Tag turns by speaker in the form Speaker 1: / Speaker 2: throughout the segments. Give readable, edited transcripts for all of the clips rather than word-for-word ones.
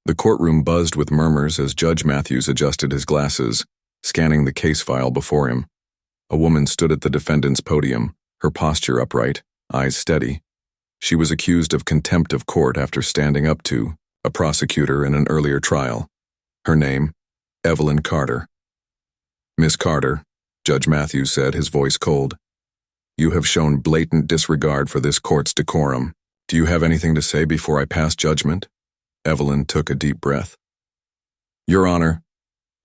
Speaker 1: The courtroom buzzed with murmurs as Judge Matthews adjusted his glasses, scanning the case file before him. A woman stood at the defendant's podium, her posture upright, eyes steady. She was accused of contempt of court after standing up to a prosecutor in an earlier trial. Her name, Evelyn Carter. "Miss Carter," Judge Matthews said, his voice cold, "you have shown blatant disregard for this court's decorum. Do you have anything to say before I pass judgment?" Evelyn took a deep breath. "Your Honor,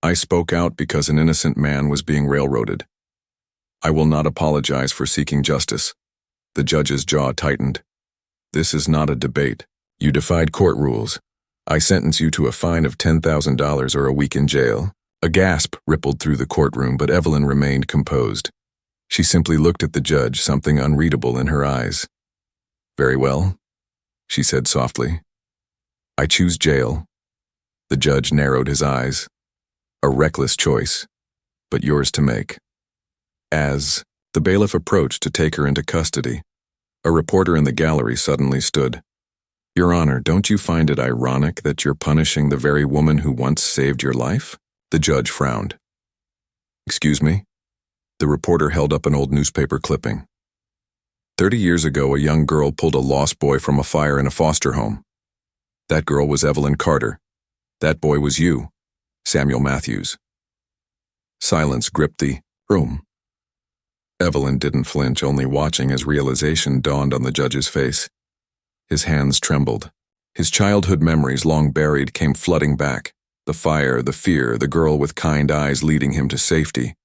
Speaker 1: I spoke out because an innocent man was being railroaded. I will not apologize for seeking justice." The judge's jaw tightened. "This is not a debate. You defied court rules. I sentence you to a fine of $10,000 or a week in jail." A gasp rippled through the courtroom, but Evelyn remained composed. She simply looked at the judge, something unreadable in her eyes. "Very well," she said softly. "I choose jail." The judge narrowed his eyes. "A reckless choice, but yours to make." As the bailiff approached to take her into custody, a reporter in the gallery suddenly stood. "Your Honor, don't you find it ironic that you're punishing the very woman who once saved your life?" The judge frowned. "Excuse me?" The reporter held up an old newspaper clipping. 30 years ago, a young girl pulled a lost boy from a fire in a foster home. That girl was Evelyn Carter. That boy was you, Samuel Matthews." Silence gripped the room. Evelyn didn't flinch, only watching as realization dawned on the judge's face. His hands trembled. His childhood memories, long buried, came flooding back. The fire, the fear, the girl with kind eyes leading him to safety.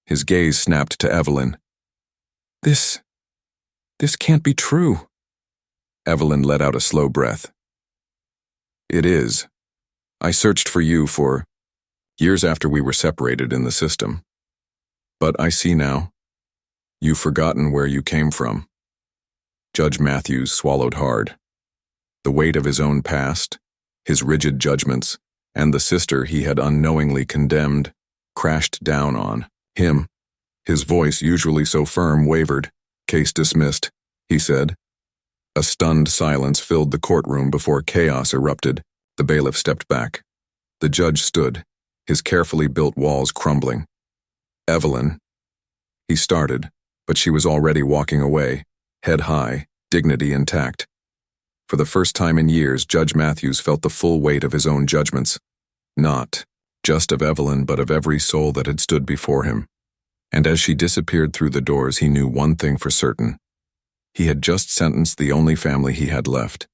Speaker 1: His gaze snapped to Evelyn. This can't be true." Evelyn let out a slow breath. "It is. I searched for you for years after we were separated in the system. But I see now. You've forgotten where you came from." Judge Matthews swallowed hard. The weight of his own past, his rigid judgments, and the sister he had unknowingly condemned crashed down on him. His voice, usually so firm, wavered. "Case dismissed," he said. A stunned silence filled the courtroom before chaos erupted. The bailiff stepped back. The judge stood, his carefully built walls crumbling. "Evelyn," he started, but she was already walking away, head high, dignity intact. For the first time in years, Judge Matthews felt the full weight of his own judgments. Not just of Evelyn, but of every soul that had stood before him. And as she disappeared through the doors, he knew one thing for certain. He had just sentenced the only family he had left.